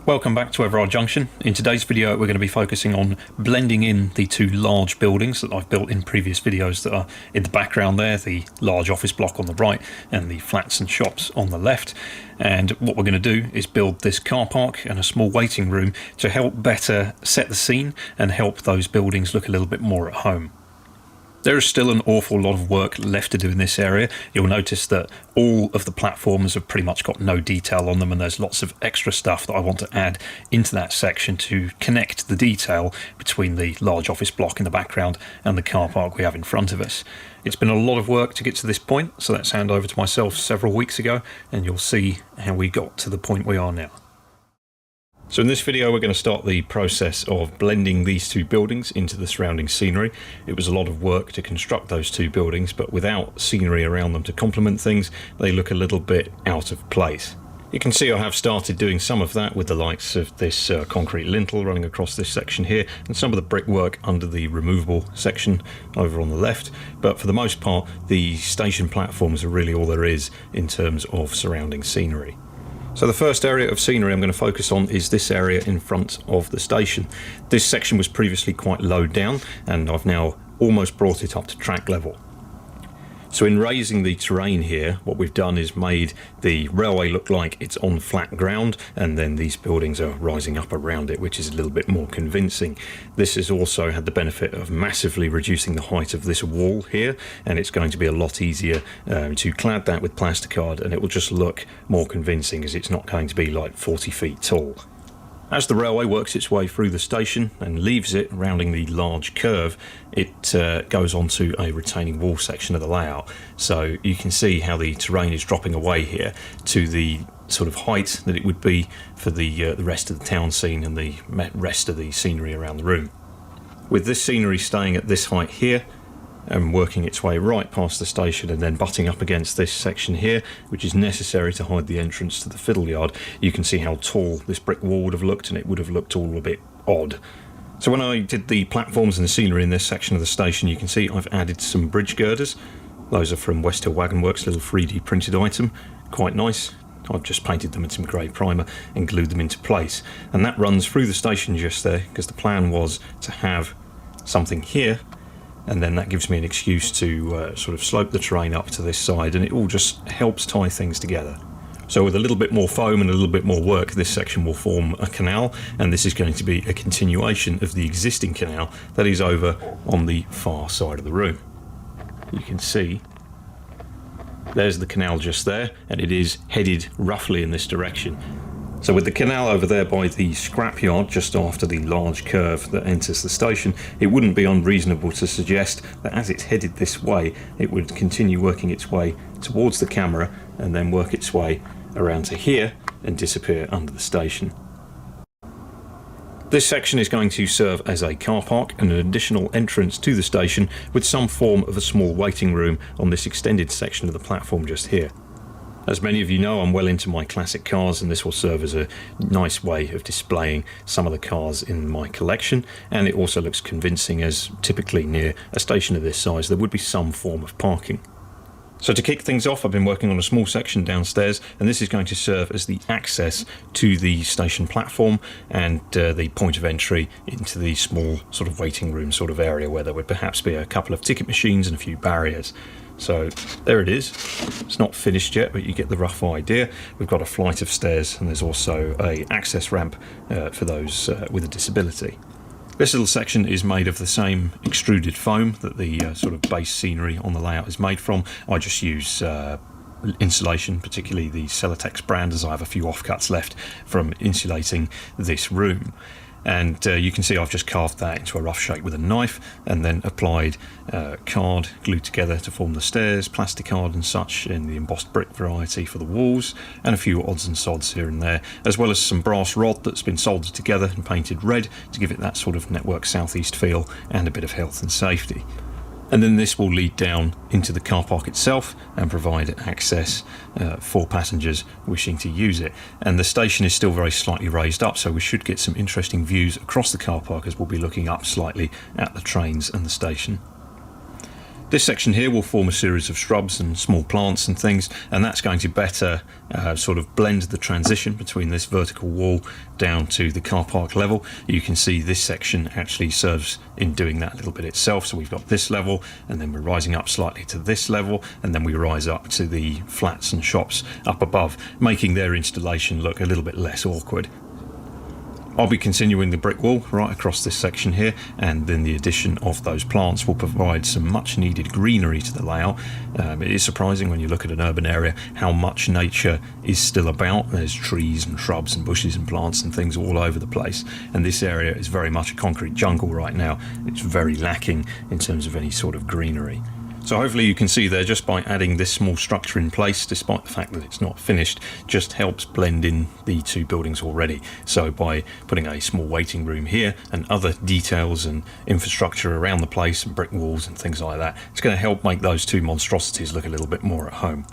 Welcome back to Everard Junction. In today's video we're going to be focusing on blending in the two large buildings that I've built in previous videos that are in the background there, the large office block on the right and the flats and shops on the left. And what we're going to do is build this car park and a small waiting room to help better set the scene and help those buildings look a little bit more at home. There is still an awful lot of work left to do in this area. You'll notice that all of the platforms have pretty much got no detail on them, and there's lots of extra stuff that I want to add into that section to connect the detail between the large office block in the background and the car park we have in front of us. It's been a lot of work to get to this point, so let's hand over to myself several weeks ago and you'll see how we got to the point we are now. So in this video we're going to start the process of blending these two buildings into the surrounding scenery. It was a lot of work to construct those two buildings, but without scenery around them to complement things, they look a little bit out of place. You can see I have started doing some of that with the likes of this concrete lintel running across this section here and some of the brickwork under the removable section over on the left, but for the most part the station platforms are really all there is in terms of surrounding scenery. So the first area of scenery I'm going to focus on is this area in front of the station. This section was previously quite low down and I've now almost brought it up to track level. So in raising the terrain here, what we've done is made the railway look like it's on flat ground and then these buildings are rising up around it, which is a little bit more convincing. This has also had the benefit of massively reducing the height of this wall here, and it's going to be a lot easier to clad that with plasticard, and it will just look more convincing as it's not going to be like 40 feet tall. As the railway works its way through the station and leaves it rounding the large curve, it goes onto a retaining wall section of the layout. So you can see how the terrain is dropping away here to the sort of height that it would be for the rest of the town scene and the rest of the scenery around the room. With this scenery staying at this height here, and working its way right past the station and then butting up against this section here, which is necessary to hide the entrance to the fiddle yard, you can see how tall this brick wall would have looked, and it would have looked all a bit odd. So when I did the platforms and the scenery in this section of the station, you can see I've added some bridge girders. Those are from West Hill Wagon Works, little 3D printed item, quite nice. I've just painted them in some grey primer and glued them into place, and that runs through the station just there because the plan was to have something here, and then that gives me an excuse to sort of slope the terrain up to this side, and it all just helps tie things together. So with a little bit more foam and a little bit more work, this section will form a canal, and this is going to be a continuation of the existing canal that is over on the far side of the room. You can see there's the canal just there, and it is headed roughly in this direction. So with the canal over there by the scrapyard just after the large curve that enters the station, it wouldn't be unreasonable to suggest that as it's headed this way, it would continue working its way towards the camera and then work its way around to here and disappear under the station. This section is going to serve as a car park and an additional entrance to the station with some form of a small waiting room on this extended section of the platform just here. As many of you know, I'm well into my classic cars, and this will serve as a nice way of displaying some of the cars in my collection, and it also looks convincing as typically near a station of this size there would be some form of parking. So to kick things off, I've been working on a small section downstairs, and this is going to serve as the access to the station platform and the point of entry into the small sort of waiting room sort of area where there would perhaps be a couple of ticket machines and a few barriers. So there it is. It's not finished yet, but you get the rough idea. We've got a flight of stairs, and there's also an access ramp for those with a disability. This little section is made of the same extruded foam that the sort of base scenery on the layout is made from. I just use insulation, particularly the Celotex brand, as I have a few offcuts left from insulating this room. And you can see I've just carved that into a rough shape with a knife and then applied card glued together to form the stairs, plasticard and such in the embossed brick variety for the walls, and a few odds and sods here and there, as well as some brass rod that's been soldered together and painted red to give it that sort of Network Southeast feel and a bit of health and safety. And then this will lead down into the car park itself and provide access for passengers wishing to use it. And the station is still very slightly raised up, so we should get some interesting views across the car park as we'll be looking up slightly at the trains and the station. This section here will form a series of shrubs and small plants and things, and that's going to better sort of blend the transition between this vertical wall down to the car park level. You can see this section actually serves in doing that a little bit itself. So we've got this level, and then we're rising up slightly to this level, and then we rise up to the flats and shops up above, making their installation look a little bit less awkward. I'll be continuing the brick wall right across this section here, and then the addition of those plants will provide some much needed greenery to the layout. It is surprising when you look at an urban area how much nature is still about. There's trees and shrubs and bushes and plants and things all over the place, and this area is very much a concrete jungle right now. It's very lacking in terms of any sort of greenery. So hopefully you can see there, just by adding this small structure in place, despite the fact that it's not finished, just helps blend in the two buildings already. So by putting a small waiting room here and other details and infrastructure around the place and brick walls and things like that, it's going to help make those two monstrosities look a little bit more at home.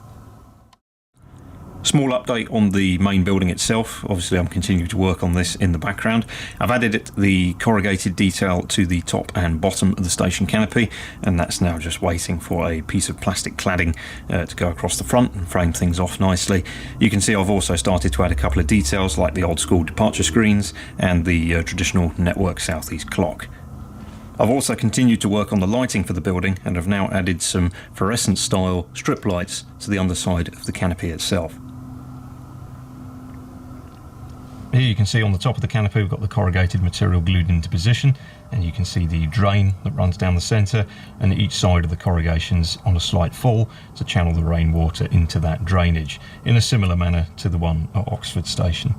Small update on the main building itself. Obviously I'm continuing to work on this in the background. I've added the corrugated detail to the top and bottom of the station canopy, and that's now just waiting for a piece of plastic cladding to go across the front and frame things off nicely. You can see I've also started to add a couple of details like the old school departure screens and the traditional network southeast clock. I've also continued to work on the lighting for the building, and have now added some fluorescent style strip lights to the underside of the canopy itself. Here you can see on the top of the canopy we've got the corrugated material glued into position, and you can see the drain that runs down the centre, and each side of the corrugation's on a slight fall to channel the rainwater into that drainage, in a similar manner to the one at Oxford Station.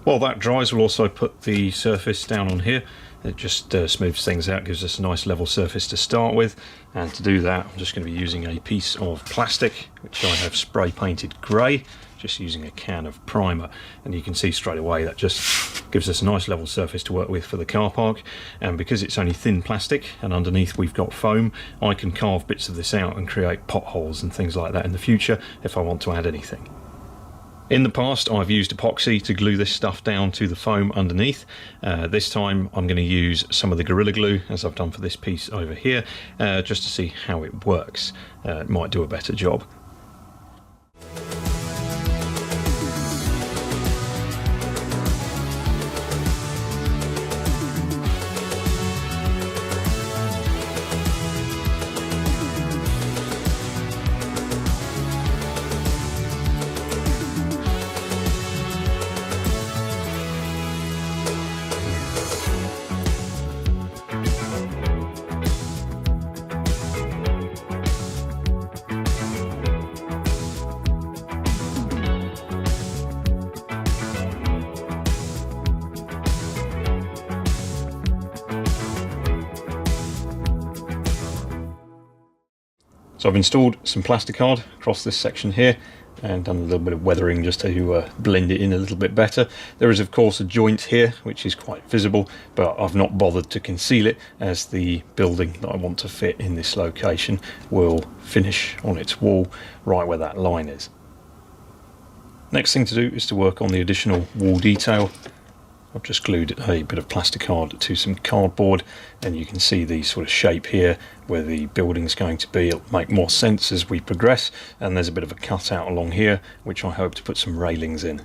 While that dries, we'll also put the surface down on here. It just smooths things out, gives us a nice level surface to start with. And to do that, I'm just going to be using a piece of plastic, which I have spray painted grey, just using a can of primer. And you can see straight away that just gives us a nice level surface to work with for the car park. And because it's only thin plastic and underneath we've got foam, I can carve bits of this out and create potholes and things like that in the future if I want to add anything. In the past I've used epoxy to glue this stuff down to the foam underneath. This time I'm going to use some of the Gorilla Glue, as I've done for this piece over here, just to see how it works. It might do a better job. So I've installed some plasticard across this section here and done a little bit of weathering just to blend it in a little bit better. There is of course a joint here which is quite visible, but I've not bothered to conceal it, as the building that I want to fit in this location will finish on its wall right where that line is. Next thing to do is to work on the additional wall detail. I've just glued a bit of plasticard to some cardboard, and you can see the sort of shape here where the building's going to be. It'll make more sense as we progress, and there's a bit of a cutout along here which I hope to put some railings in.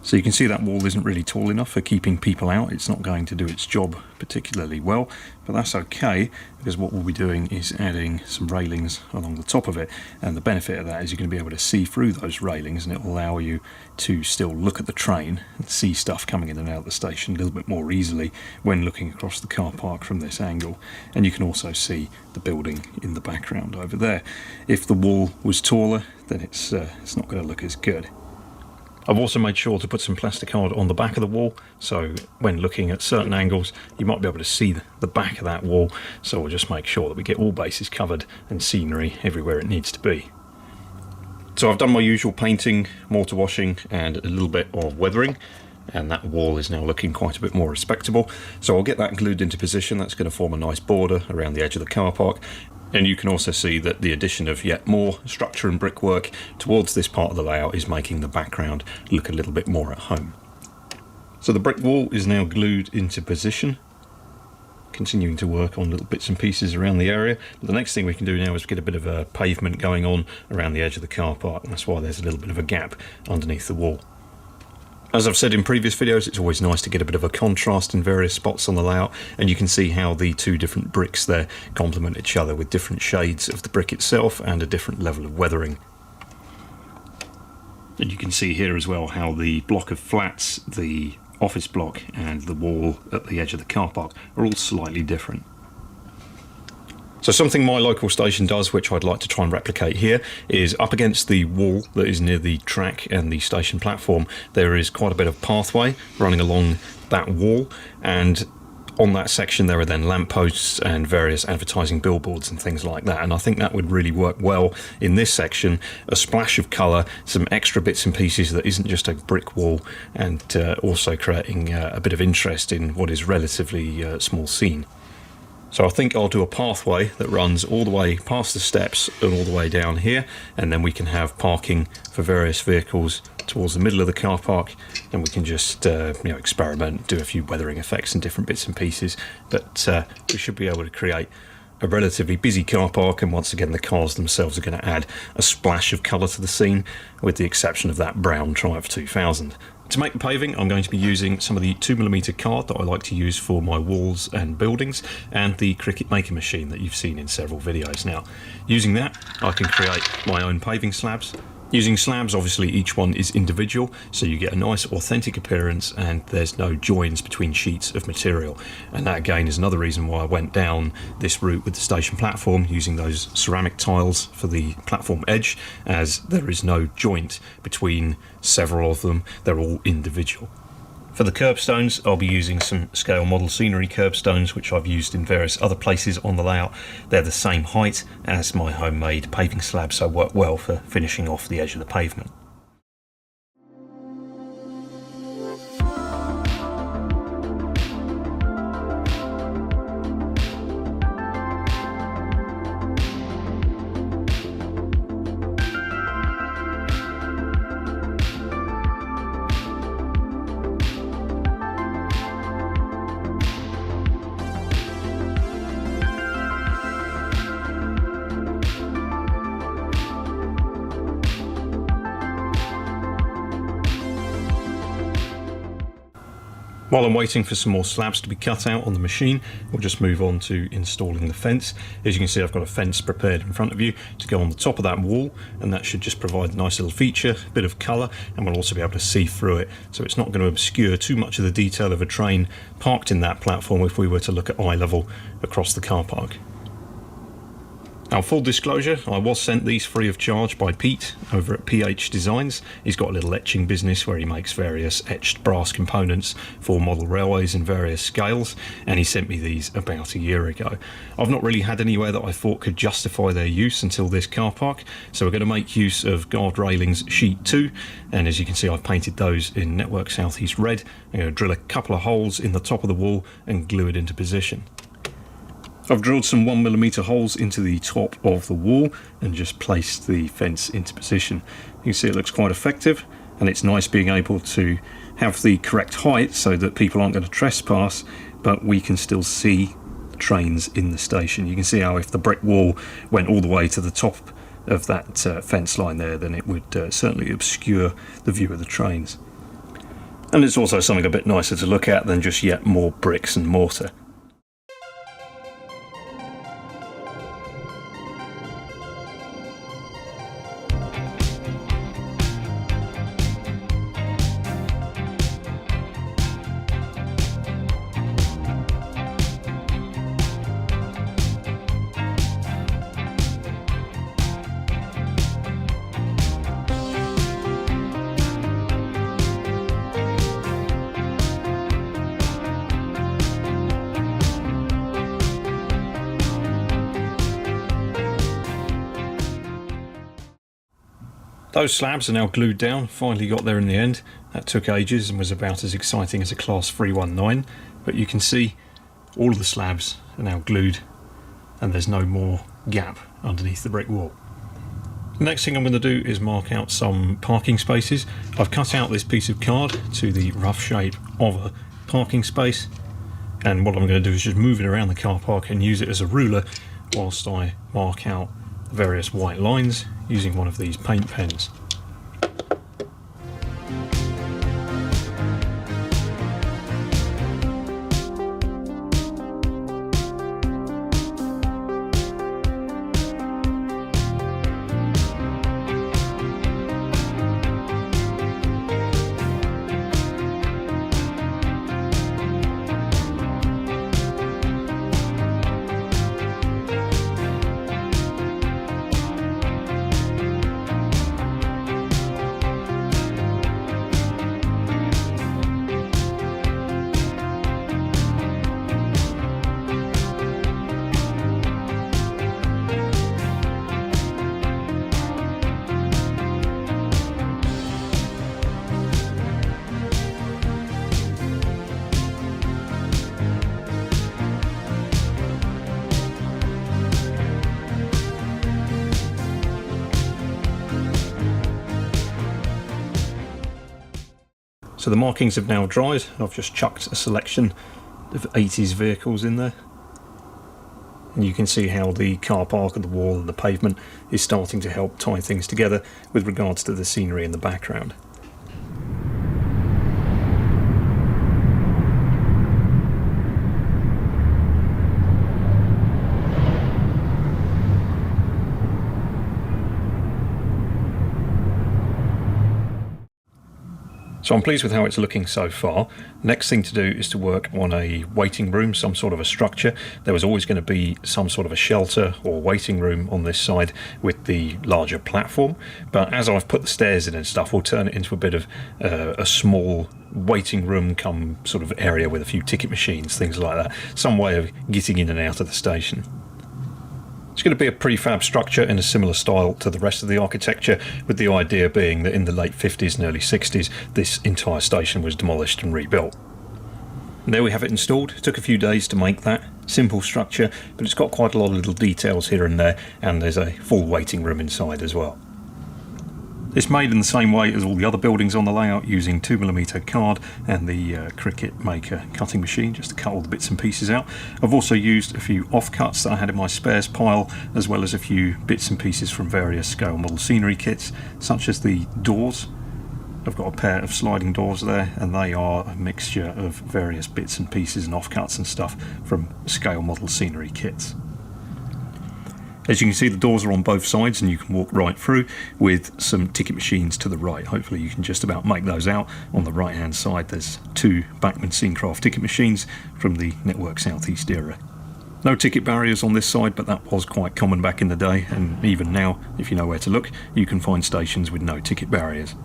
So you can see that wall isn't really tall enough for keeping people out. It's not going to do its job particularly well, but that's okay, because what we'll be doing is adding some railings along the top of it, and the benefit of that is you're going to be able to see through those railings, and it will allow you to still look at the train and see stuff coming in and out of the station a little bit more easily when looking across the car park from this angle. And you can also see the building in the background over there. If the wall was taller, then it's not going to look as good. I've also made sure to put some plasticard on the back of the wall, so when looking at certain angles you might be able to see the back of that wall, so we'll just make sure that we get all bases covered and scenery everywhere it needs to be. So I've done my usual painting, mortar washing and a little bit of weathering, and that wall is now looking quite a bit more respectable. So I'll get that glued into position. That's going to form a nice border around the edge of the car park. And you can also see that the addition of yet more structure and brickwork towards this part of the layout is making the background look a little bit more at home. So the brick wall is now glued into position, continuing to work on little bits and pieces around the area. But the next thing we can do now is get a bit of a pavement going on around the edge of the car park, and that's why there's a little bit of a gap underneath the wall. As I've said in previous videos, it's always nice to get a bit of a contrast in various spots on the layout, and you can see how the two different bricks there complement each other with different shades of the brick itself and a different level of weathering. And you can see here as well how the block of flats, the office block and the wall at the edge of the car park are all slightly different. So something my local station does, which I'd like to try and replicate here, is up against the wall that is near the track and the station platform, there is quite a bit of pathway running along that wall, and on that section there are then lampposts and various advertising billboards and things like that, and I think that would really work well in this section. A splash of colour, some extra bits and pieces that isn't just a brick wall, and also creating a bit of interest in what is relatively small scene. So I think I'll do a pathway that runs all the way past the steps and all the way down here, and then we can have parking for various vehicles towards the middle of the car park, and we can just experiment, do a few weathering effects and different bits and pieces, but we should be able to create a relatively busy car park, and once again the cars themselves are going to add a splash of colour to the scene, with the exception of that brown Triumph 2000. To make the paving, I'm going to be using some of the 2mm card that I like to use for my walls and buildings, and the Cricut Maker machine that you've seen in several videos now. Using that, I can create my own paving slabs. Using slabs, obviously each one is individual, so you get a nice authentic appearance and there's no joins between sheets of material. And that again is another reason why I went down this route with the station platform, using those ceramic tiles for the platform edge, as there is no joint between several of them, they're all individual. For the curbstones, I'll be using some scale model scenery curbstones, which I've used in various other places on the layout. They're the same height as my homemade paving slab, so work well for finishing off the edge of the pavement. While I'm waiting for some more slabs to be cut out on the machine, we'll just move on to installing the fence. As you can see, I've got a fence prepared in front of you to go on the top of that wall, and that should just provide a nice little feature, a bit of colour, and we'll also be able to see through it, so it's not going to obscure too much of the detail of a train parked in that platform if we were to look at eye level across the car park. Now, full disclosure, I was sent these free of charge by Pete over at PH Designs. He's got a little etching business where he makes various etched brass components for model railways in various scales, and he sent me these about a year ago. I've not really had anywhere that I thought could justify their use until this car park, so we're going to make use of guard railings sheet 2, and as you can see I've painted those in Network Southeast red. I'm going to drill a couple of holes in the top of the wall and glue it into position. I've drilled some 1mm holes into the top of the wall and just placed the fence into position. You can see it looks quite effective, and it's nice being able to have the correct height so that people aren't going to trespass, but we can still see the trains in the station. You can see how if the brick wall went all the way to the top of that fence line there, then it would certainly obscure the view of the trains. And it's also something a bit nicer to look at than just yet more bricks and mortar. Those slabs are now glued down, finally got there in the end. That took ages and was about as exciting as a Class 319, but you can see all of the slabs are now glued and there's no more gap underneath the brick wall. The next thing I'm going to do is mark out some parking spaces. I've cut out this piece of card to the rough shape of a parking space, and what I'm going to do is just move it around the car park and use it as a ruler whilst I mark out the various white lines using one of these paint pens. So the markings have now dried. I've just chucked a selection of 80s vehicles in there. And you can see how the car park and the wall and the pavement is starting to help tie things together with regards to the scenery in the background. So I'm pleased with how it's looking so far. Next thing to do is to work on a waiting room, some sort of a structure. There was always going to be some sort of a shelter or waiting room on this side with the larger platform, but as I've put the stairs in and stuff, we'll turn it into a bit of a small waiting room come sort of area with a few ticket machines, things like that. Some way of getting in and out of the station. It's going to be a prefab structure in a similar style to the rest of the architecture, with the idea being that in the late 50s and early 60s this entire station was demolished and rebuilt. And there we have it installed. It took a few days to make that simple structure, but it's got quite a lot of little details here and there, and there's a full waiting room inside as well. It's made in the same way as all the other buildings on the layout, using 2mm card and the Cricut Maker cutting machine just to cut all the bits and pieces out. I've also used a few offcuts that I had in my spares pile, as well as a few bits and pieces from various scale model scenery kits, such as the doors. I've got a pair of sliding doors there, and they are a mixture of various bits and pieces and offcuts and stuff from scale model scenery kits. As you can see, the doors are on both sides and you can walk right through with some ticket machines to the right. Hopefully you can just about make those out. On the right hand side there's two Bachmann Scencraft ticket machines from the Network Southeast era. No ticket barriers on this side, but that was quite common back in the day, and even now, if you know where to look, you can find stations with no ticket barriers.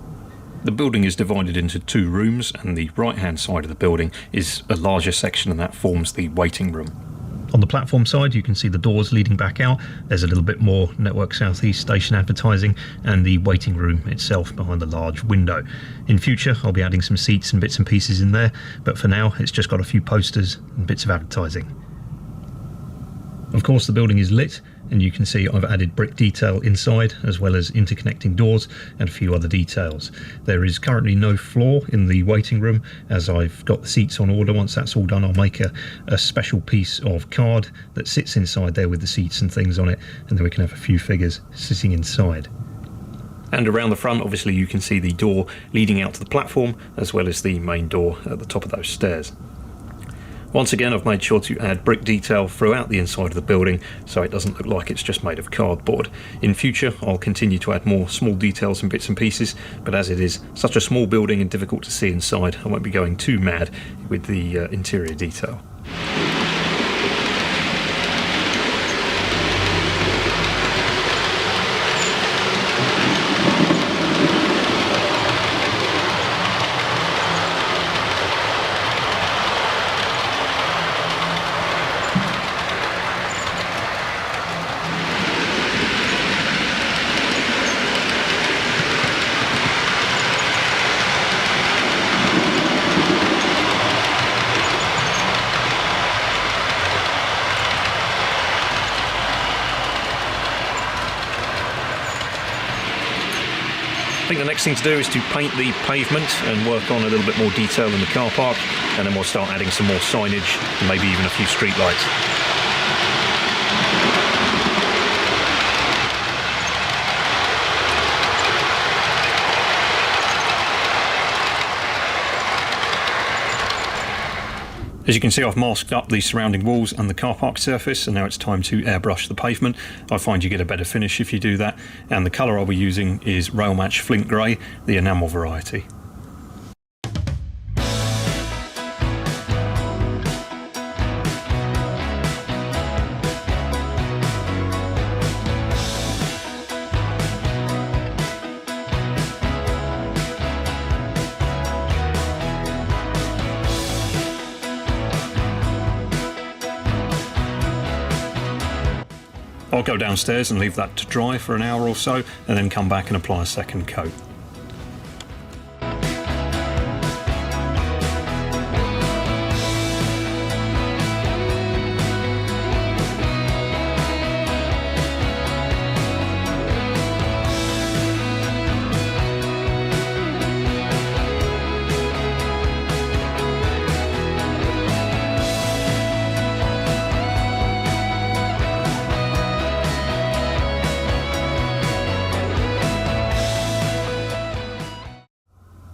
The building is divided into two rooms, and the right hand side of the building is a larger section, and that forms the waiting room. On the platform side you can see the doors leading back out. There's a little bit more Network Southeast station advertising, and the waiting room itself behind the large window. In future I'll be adding some seats and bits and pieces in there, but for now it's just got a few posters and bits of advertising. Of course the building is lit, and you can see I've added brick detail inside, as well as interconnecting doors and a few other details. There is currently no floor in the waiting room, as I've got the seats on order. Once that's all done, I'll make a special piece of card that sits inside there with the seats and things on it, and then we can have a few figures sitting inside. And around the front, obviously you can see the door leading out to the platform, as well as the main door at the top of those stairs. Once again, I've made sure to add brick detail throughout the inside of the building, so it doesn't look like it's just made of cardboard. In future, I'll continue to add more small details and bits and pieces, but as it is such a small building and difficult to see inside, I won't be going too mad with the interior detail. I think the next thing to do is to paint the pavement and work on a little bit more detail in the car park, and then we'll start adding some more signage and maybe even a few street lights. As you can see, I've masked up the surrounding walls and the car park surface, and now it's time to airbrush the pavement. I find you get a better finish if you do that, and the colour I'll be using is Railmatch Flint Grey, the enamel variety. I'll go downstairs and leave that to dry for an hour or so, and then come back and apply a second coat.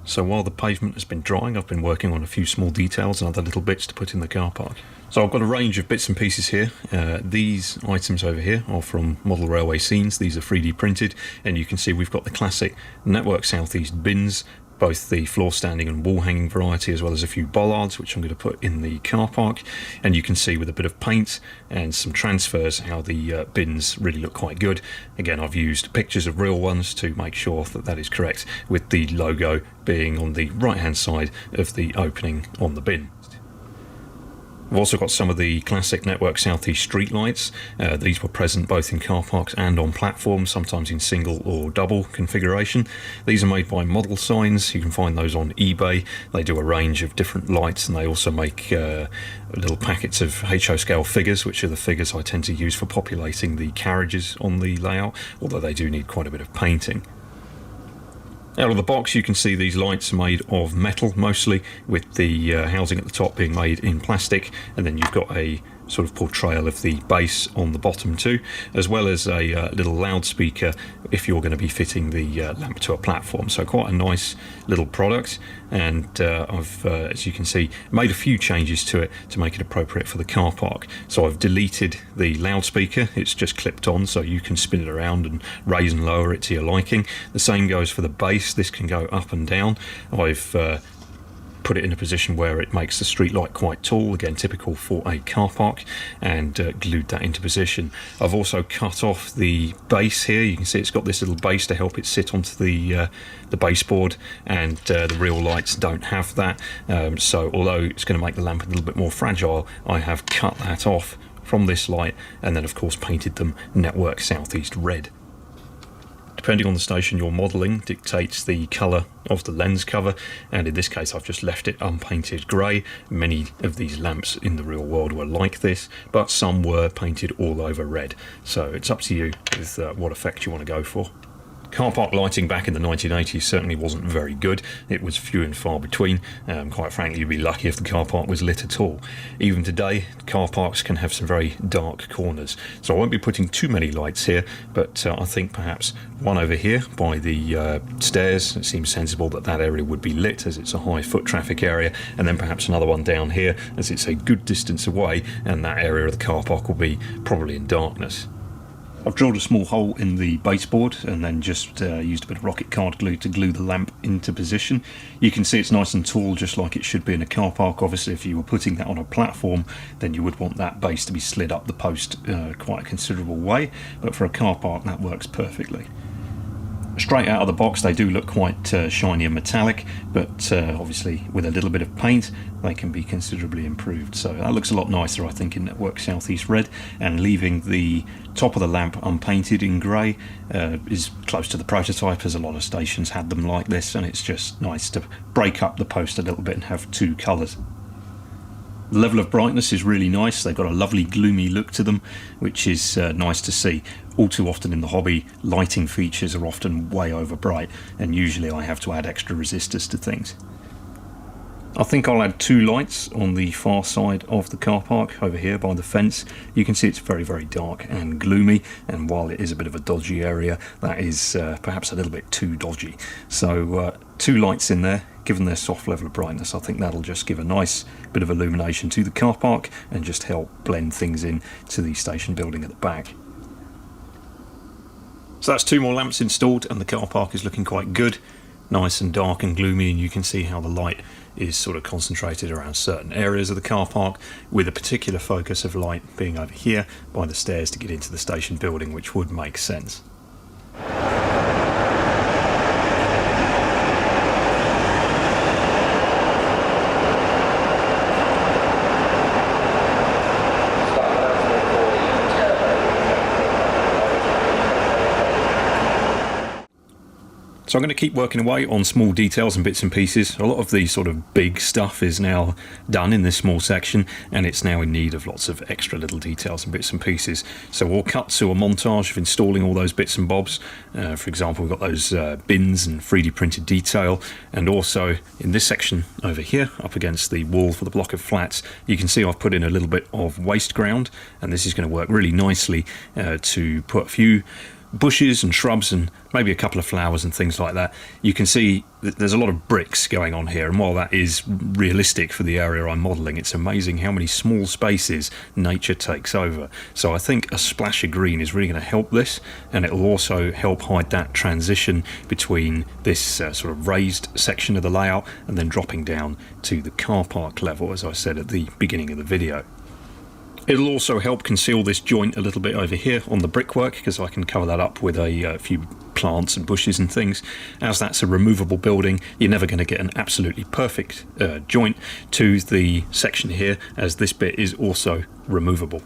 So while the pavement has been drying, I've been working on a few small details and other little bits to put in the car park. So I've got a range of bits and pieces here. These items over here are from Model Railway Scenes. These are 3D printed, and you can see we've got the classic Network South East bins, both the floor standing and wall hanging variety, as well as a few bollards which I'm going to put in the car park. And you can see with a bit of paint and some transfers how the bins really look quite good. Again, I've used pictures of real ones to make sure that that is correct, with the logo being on the right hand side of the opening on the bin. We've also got some of the classic Network South East street lights. These were present both in car parks and on platforms, sometimes in single or double configuration. These are made by Model Signs. You can find those on eBay. They do a range of different lights, and they also make little packets of HO scale figures, which are the figures I tend to use for populating the carriages on the layout, although they do need quite a bit of painting. Out of the box you can see these lights are made of metal mostly, with the housing at the top being made in plastic, and then you've got a sort of portrayal of the base on the bottom too, as well as a little loudspeaker if you're going to be fitting the lamp to a platform. So quite a nice little product, and I've, as you can see, made a few changes to it to make it appropriate for the car park. So I've deleted the loudspeaker, it's just clipped on so you can spin it around and raise and lower it to your liking. The same goes for the base, this can go up and down. I've put it in a position where it makes the street light quite tall, again typical for a car park, and glued that into position. I've also cut off the base here. You can see it's got this little base to help it sit onto the baseboard, and the real lights don't have that. So although it's going to make the lamp a little bit more fragile, I have cut that off from this light, and then of course painted them Network South East red. Depending on the station you're modelling dictates the colour of the lens cover, and in this case I've just left it unpainted grey. Many of these lamps in the real world were like this, but some were painted all over red, so it's up to you with what effect you want to go for. Car park lighting back in the 1980s certainly wasn't very good. It was few and far between. Quite frankly, you'd be lucky if the car park was lit at all. Even today, car parks can have some very dark corners. So I won't be putting too many lights here, but I think perhaps one over here by the stairs. It seems sensible that that area would be lit as it's a high foot traffic area, and then perhaps another one down here as it's a good distance away, and that area of the car park will be probably in darkness. I've drilled a small hole in the baseboard and then just used a bit of rocket card glue to glue the lamp into position. You can see it's nice and tall, just like it should be in a car park. Obviously if you were putting that on a platform, then you would want that base to be slid up the post quite a considerable way, but for a car park that works perfectly. Straight out of the box they do look quite shiny and metallic, but obviously with a little bit of paint they can be considerably improved. So that looks a lot nicer, I think, in Network South East red, and leaving the top of the lamp unpainted in grey is close to the prototype, as a lot of stations had them like this, and it's just nice to break up the post a little bit and have two colours. The level of brightness is really nice. They've got a lovely gloomy look to them, which is nice to see. All too often in the hobby, lighting features are often way over bright, and usually I have to add extra resistors to things. I think I'll add 2 lights on the far side of the car park over here by the fence. You can see it's very, very dark and gloomy, and while it is a bit of a dodgy area, that is perhaps a little bit too dodgy. So 2 lights in there. Given their soft level of brightness, I think that'll just give a nice bit of illumination to the car park and just help blend things in to the station building at the back. So that's 2 more lamps installed, and the car park is looking quite good. Nice and dark and gloomy, and you can see how the light is sort of concentrated around certain areas of the car park, with a particular focus of light being over here by the stairs to get into the station building, which would make sense. So I'm going to keep working away on small details and bits and pieces. A lot of the sort of big stuff is now done in this small section, and it's now in need of lots of extra little details and bits and pieces. So we'll cut to a montage of installing all those bits and bobs. For example, we've got those bins and 3D printed detail, and also in this section over here up against the wall for the block of flats, you can see I've put in a little bit of waste ground, and this is going to work really nicely to put a few bushes and shrubs and maybe a couple of flowers and things like that. You can see that there's a lot of bricks going on here, and while that is realistic for the area I'm modelling, it's amazing how many small spaces nature takes over. So I think a splash of green is really going to help this, and it will also help hide that transition between this sort of raised section of the layout and then dropping down to the car park level, as I said at the beginning of the video. It'll also help conceal this joint a little bit over here on the brickwork, because I can cover that up with a few plants and bushes and things. As that's a removable building, you're never going to get an absolutely perfect joint to the section here, as this bit is also removable.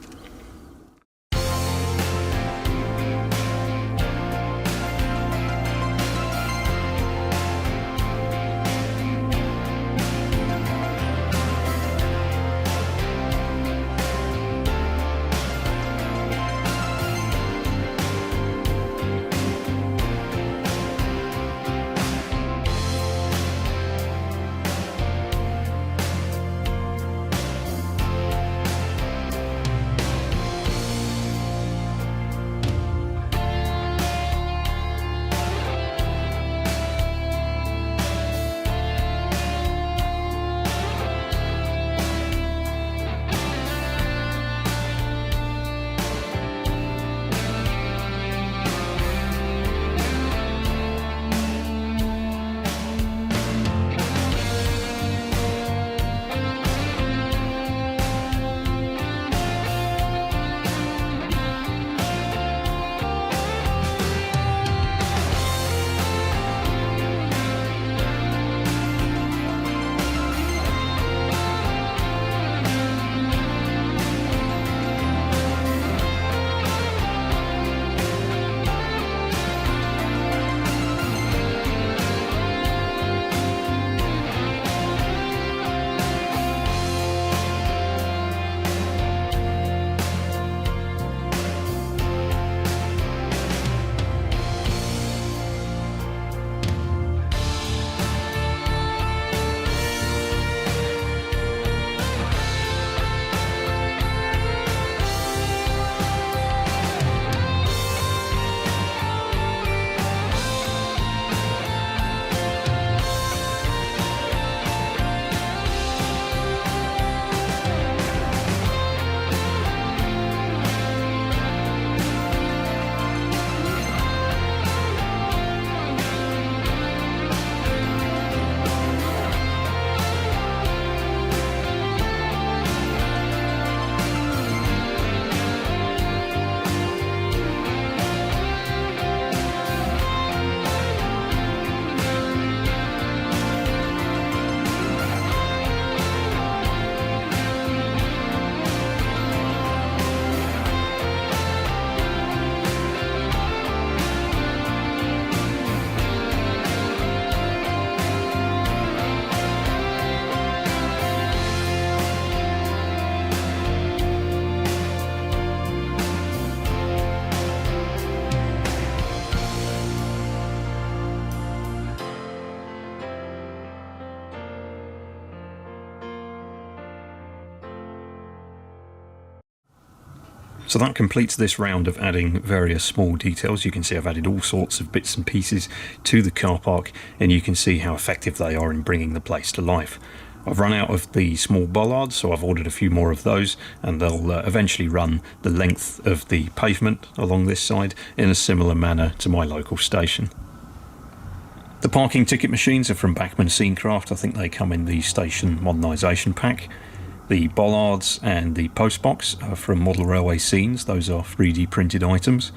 So that completes this round of adding various small details. You can see I've added all sorts of bits and pieces to the car park, and you can see how effective they are in bringing the place to life. I've run out of the small bollards, so I've ordered a few more of those, and they'll eventually run the length of the pavement along this side in a similar manner to my local station. The parking ticket machines are from Bachmann Scenecraft. I think they come in the station modernisation pack. The bollards and the postbox are from Model Railway Scenes. Those are 3D printed items.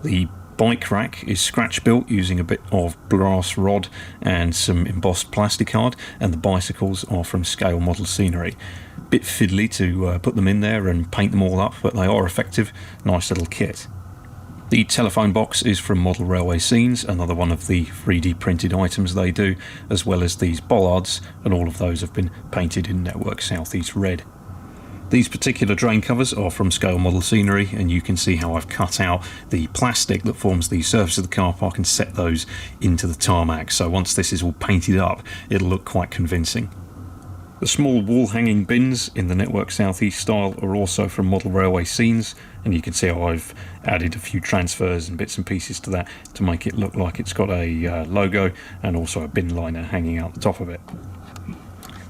The bike rack is scratch built using a bit of brass rod and some embossed plastic card, and the bicycles are from Scale Model Scenery. Bit fiddly to put them in there and paint them all up, but they are effective. Nice little kit. The telephone box is from Model Railway Scenes, another one of the 3D printed items they do, as well as these bollards, and all of those have been painted in Network Southeast red. These particular drain covers are from Scale Model Scenery, and you can see how I've cut out the plastic that forms the surface of the car park and set those into the tarmac, so once this is all painted up it'll look quite convincing. The small wall hanging bins in the Network Southeast style are also from Model Railway Scenes, and you can see how I've added a few transfers and bits and pieces to that to make it look like it's got a logo and also a bin liner hanging out the top of it.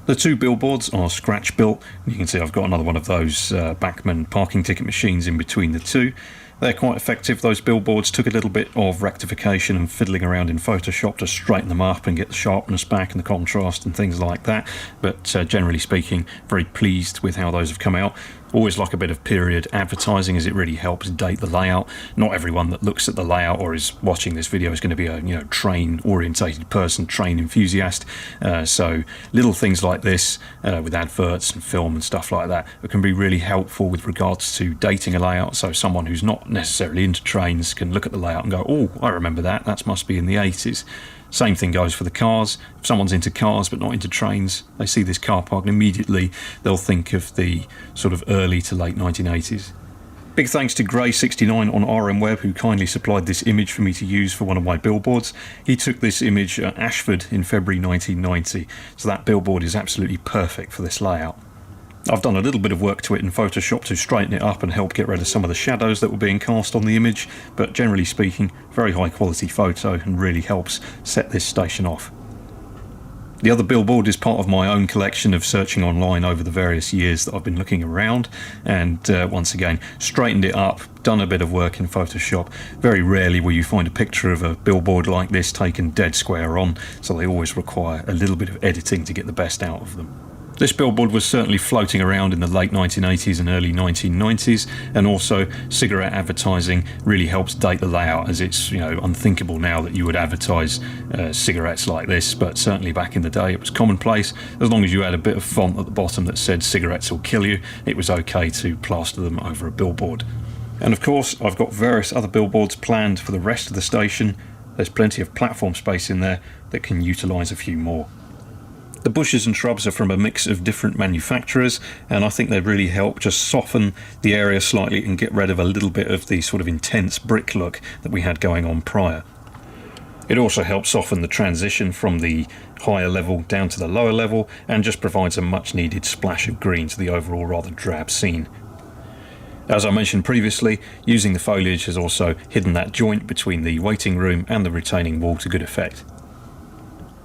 The two billboards are scratch built. You can see I've got another one of those Bachmann parking ticket machines in between the two. They're quite effective. Those billboards took a little bit of rectification and fiddling around in Photoshop to straighten them up and get the sharpness back and the contrast and things like that, but generally speaking, very pleased with how those have come out. Always like a bit of period advertising, as it really helps date the layout. Not everyone that looks at the layout or is watching this video is going to be a train orientated person, train enthusiast, so little things like this with adverts and film and stuff like that, it can be really helpful with regards to dating a layout. So someone who's not necessarily into trains can look at the layout and go, oh, I remember that must be in the 80s. Same thing goes for the cars. If someone's into cars but not into trains, they see this car park and immediately they'll think of the sort of early to late 1980s. Big thanks to Gray69 on RM Web, who kindly supplied this image for me to use for one of my billboards. He took this image at Ashford in February 1990, so that billboard is absolutely perfect for this layout. I've done a little bit of work to it in Photoshop to straighten it up and help get rid of some of the shadows that were being cast on the image, but generally speaking, very high quality photo and really helps set this station off. The other billboard is part of my own collection of searching online over the various years that I've been looking around, and once again straightened it up, done a bit of work in Photoshop. Very rarely will you find a picture of a billboard like this taken dead square on, so they always require a little bit of editing to get the best out of them. This billboard was certainly floating around in the late 1980s and early 1990s, and also cigarette advertising really helps date the layout, as it's unthinkable now that you would advertise cigarettes like this, but certainly back in the day it was commonplace. As long as you had a bit of font at the bottom that said cigarettes will kill you, it was okay to plaster them over a billboard. And of course I've got various other billboards planned for the rest of the station. There's plenty of platform space in there that can utilise a few more. The bushes and shrubs are from a mix of different manufacturers, and I think they really help just soften the area slightly and get rid of a little bit of the sort of intense brick look that we had going on prior. It also helps soften the transition from the higher level down to the lower level, and just provides a much needed splash of green to the overall rather drab scene. As I mentioned previously, using the foliage has also hidden that joint between the waiting room and the retaining wall to good effect.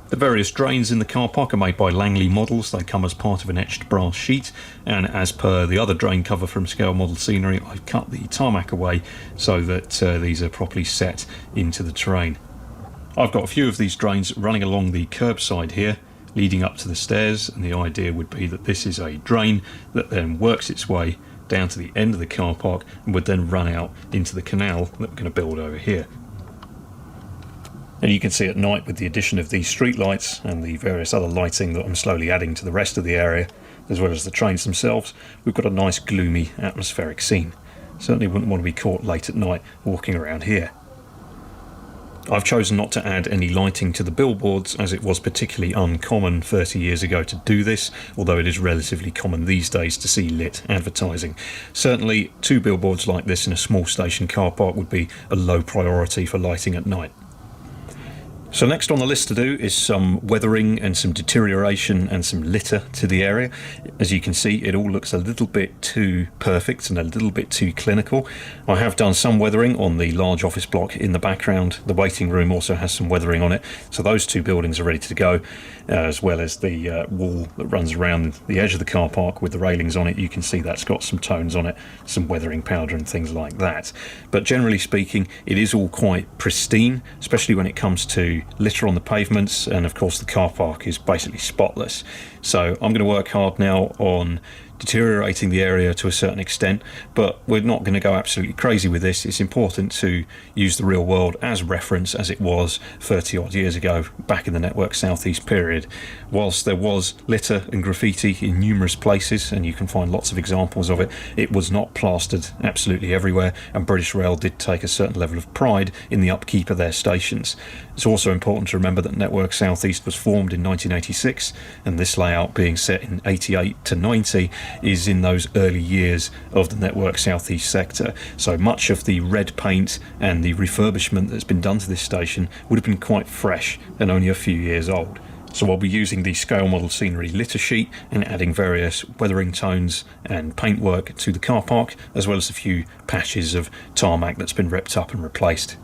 The various drains in the car park are made by Langley Models. They come as part of an etched brass sheet, and as per the other drain cover from Scale Model Scenery, I've cut the tarmac away so that these are properly set into the terrain. I've got a few of these drains running along the curbside here, leading up to the stairs, and the idea would be that this is a drain that then works its way down to the end of the car park and would then run out into the canal that we're going to build over here. And you can see at night, with the addition of these street lights and the various other lighting that I'm slowly adding to the rest of the area, as well as the trains themselves, we've got a nice gloomy atmospheric scene. Certainly wouldn't want to be caught late at night walking around here. I've chosen not to add any lighting to the billboards, as it was particularly uncommon 30 years ago to do this, although it is relatively common these days to see lit advertising. Certainly 2 billboards like this in a small station car park would be a low priority for lighting at night. So next on the list to do is some weathering and some deterioration and some litter to the area. As you can see, it all looks a little bit too perfect and a little bit too clinical. I have done some weathering on the large office block in the background. The waiting room also has some weathering on it. So those two buildings are ready to go, as well as the wall that runs around the edge of the car park with the railings on it. You can see that's got some tones on it, some weathering powder and things like that. But generally speaking, it is all quite pristine, especially when it comes to litter on the pavements, and of course the car park is basically spotless. So I'm going to work hard now on deteriorating the area to a certain extent, but we're not going to go absolutely crazy with this. It's important to use the real world as reference, as it was 30 odd years ago back in the Network South East period. Whilst there was litter and graffiti in numerous places, and you can find lots of examples of it, it was not plastered absolutely everywhere, and British Rail did take a certain level of pride in the upkeep of their stations. It's also important to remember that Network South East was formed in 1986, and this layout being set in 88 to 90 is in those early years of the Network South East sector. So much of the red paint and the refurbishment that's been done to this station would have been quite fresh and only a few years old. So I'll be using the scale model scenery litter sheet and adding various weathering tones and paintwork to the car park, as well as a few patches of tarmac that's been ripped up and replaced.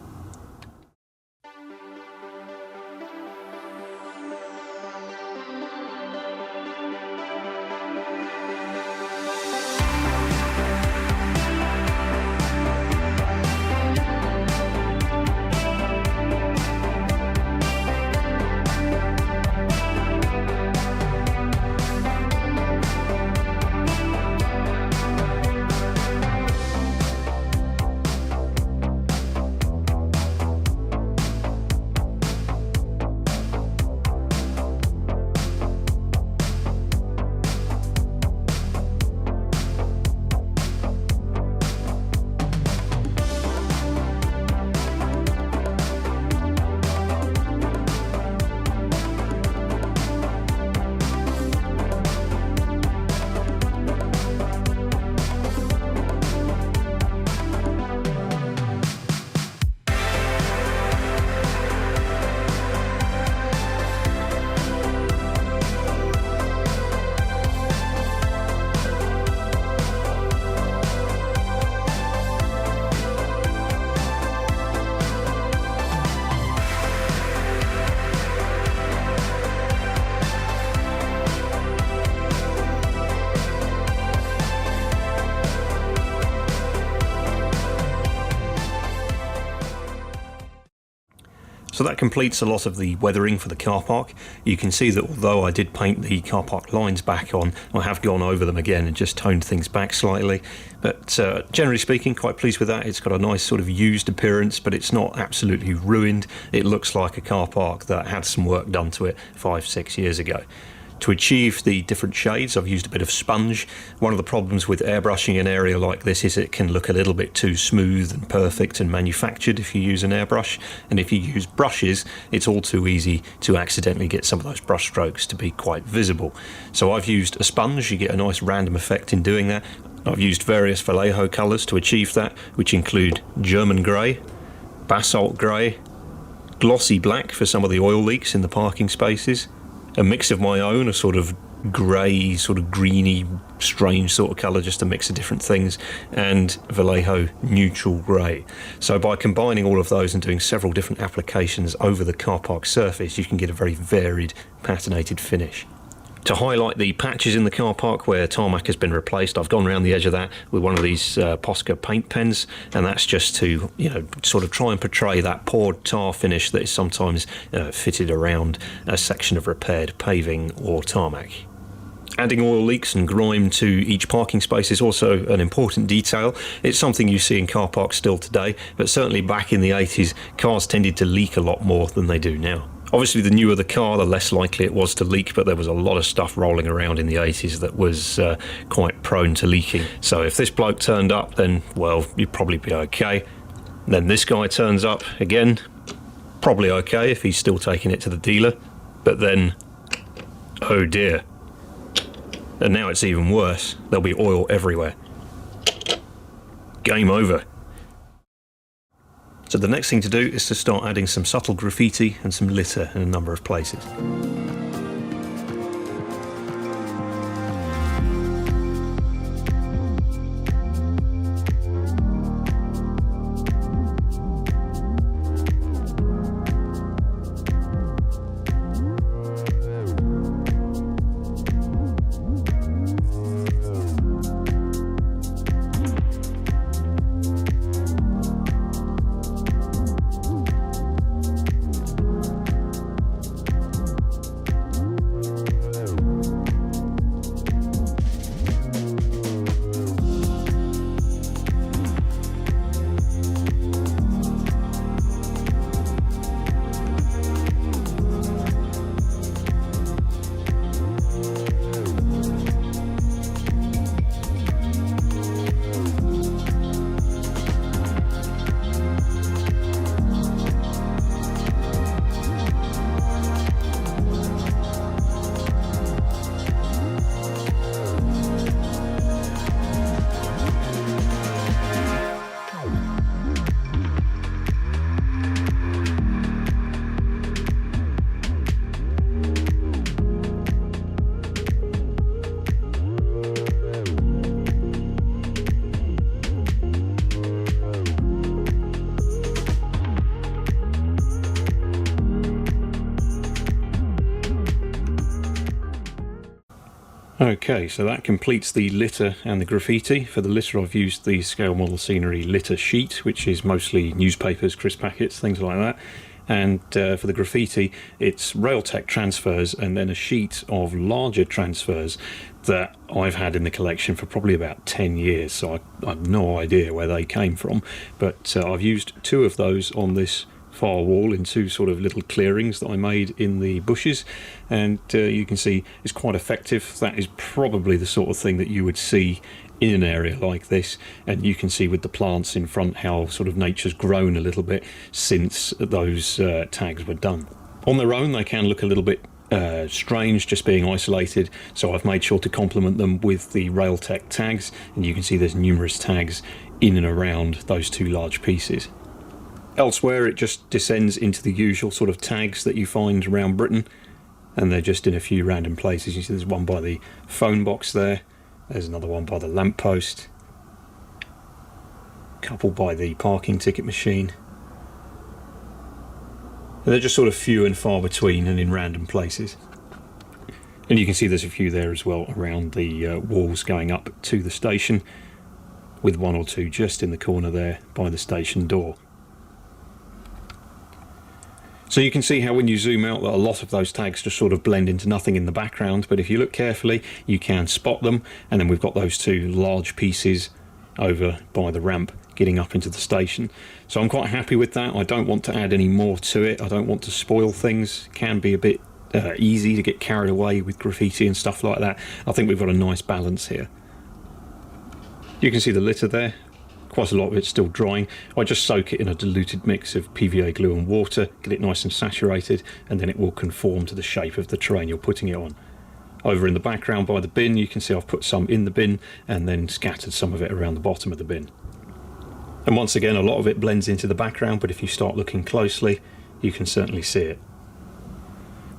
So that completes a lot of the weathering for the car park. You can see that although I did paint the car park lines back on, I have gone over them again and just toned things back slightly. But generally speaking, quite pleased with that. It's got a nice sort of used appearance, but it's not absolutely ruined. It looks like a car park that had some work done to it 5-6 years ago. To achieve the different shades, I've used a bit of sponge. One of the problems with airbrushing an area like this is it can look a little bit too smooth and perfect and manufactured if you use an airbrush. And if you use brushes, it's all too easy to accidentally get some of those brush strokes to be quite visible. So I've used a sponge. You get a nice random effect in doing that. I've used various Vallejo colours to achieve that, which include German grey, basalt grey, glossy black for some of the oil leaks in the parking spaces, a mix of my own, a sort of grey, sort of greeny, strange sort of colour, just a mix of different things, and Vallejo neutral grey. So by combining all of those and doing several different applications over the car park surface, you can get a very varied, patinated finish. To highlight the patches in the car park where tarmac has been replaced, I've gone around the edge of that with one of these Posca paint pens, and that's just to, sort of try and portray that poured tar finish that is sometimes fitted around a section of repaired paving or tarmac. Adding oil leaks and grime to each parking space is also an important detail. It's something you see in car parks still today, but certainly back in the 80s, cars tended to leak a lot more than they do now. Obviously, the newer the car, the less likely it was to leak, but there was a lot of stuff rolling around in the 80s that was quite prone to leaking. So if this bloke turned up, then, well, you'd probably be okay. Then this guy turns up, again, probably okay if he's still taking it to the dealer. But then, oh dear. And now it's even worse. There'll be oil everywhere. Game over. So the next thing to do is to start adding some subtle graffiti and some litter in a number of places. Okay, so that completes the litter and the graffiti. For the litter I've used the Scale Model Scenery litter sheet, which is mostly newspapers, crisp packets, things like that. And for the graffiti it's Railtech transfers and then a sheet of larger transfers that I've had in the collection for probably about 10 years, so I have no idea where they came from, but I've used 2 of those on this far wall in 2 sort of little clearings that I made in the bushes, and you can see it's quite effective. That is probably the sort of thing that you would see in an area like this, and you can see with the plants in front how sort of nature's grown a little bit since those tags were done. On their own they can look a little bit strange just being isolated, so I've made sure to complement them with the Railtech tags, and you can see there's numerous tags in and around those 2 large pieces. Elsewhere it just descends into the usual sort of tags that you find around Britain, and they're just in a few random places. You see there's one by the phone box there, there's another one by the lamppost, a couple by the parking ticket machine, and they're just sort of few and far between and in random places. And you can see there's a few there as well around the walls going up to the station, with 1 or 2 just in the corner there by the station door. So you can see how when you zoom out that a lot of those tags just sort of blend into nothing in the background, but if you look carefully you can spot them, and then we've got those 2 large pieces over by the ramp getting up into the station. So I'm quite happy with that. I don't want to add any more to it, I don't want to spoil things. It can be a bit easy to get carried away with graffiti and stuff like that. I think we've got a nice balance here. You can see the litter there. Quite a lot of it's still drying. I just soak it in a diluted mix of PVA glue and water, get it nice and saturated, and then it will conform to the shape of the terrain you're putting it on. Over in the background by the bin you can see I've put some in the bin and then scattered some of it around the bottom of the bin. And once again a lot of it blends into the background, but if you start looking closely you can certainly see it.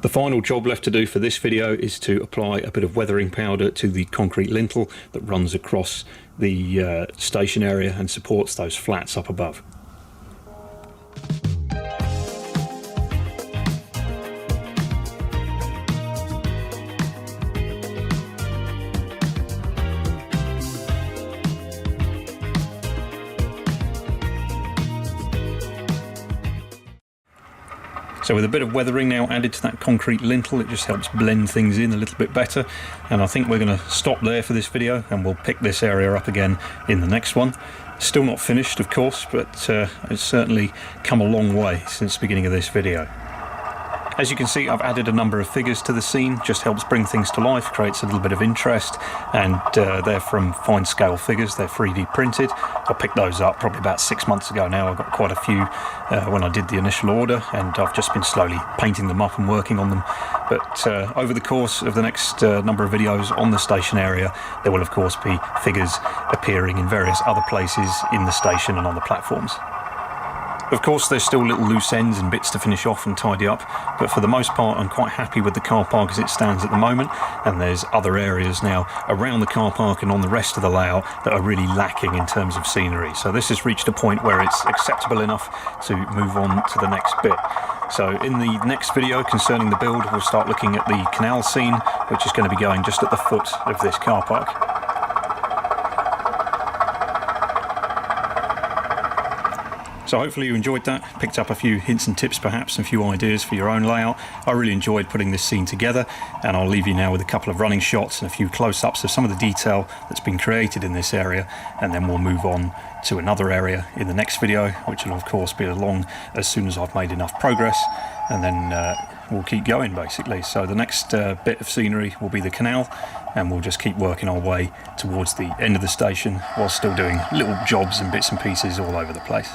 The final job left to do for this video is to apply a bit of weathering powder to the concrete lintel that runs across the station area and supports those flats up above. So with a bit of weathering now added to that concrete lintel, it just helps blend things in a little bit better. And I think we're going to stop there for this video, and we'll pick this area up again in the next one. Still not finished, of course, but it's certainly come a long way since the beginning of this video. As you can see, I've added a number of figures to the scene, just helps bring things to life, creates a little bit of interest, and they're from fine scale figures, they're 3D printed. I picked those up probably about 6 months ago now. I got quite a few when I did the initial order, and I've just been slowly painting them up and working on them. But over the course of the next number of videos on the station area, there will of course be figures appearing in various other places in the station and on the platforms. Of course, there's still little loose ends and bits to finish off and tidy up, but for the most part I'm quite happy with the car park as it stands at the moment, and there's other areas now around the car park and on the rest of the layout that are really lacking in terms of scenery. So this has reached a point where it's acceptable enough to move on to the next bit. So in the next video concerning the build, we'll start looking at the canal scene, which is going to be going just at the foot of this car park. So hopefully you enjoyed that, picked up a few hints and tips perhaps, and a few ideas for your own layout. I really enjoyed putting this scene together, and I'll leave you now with a couple of running shots and a few close-ups of some of the detail that's been created in this area, and then we'll move on to another area in the next video, which will of course be along as soon as I've made enough progress, and then we'll keep going basically. So the next bit of scenery will be the canal, and we'll just keep working our way towards the end of the station while still doing little jobs and bits and pieces all over the place.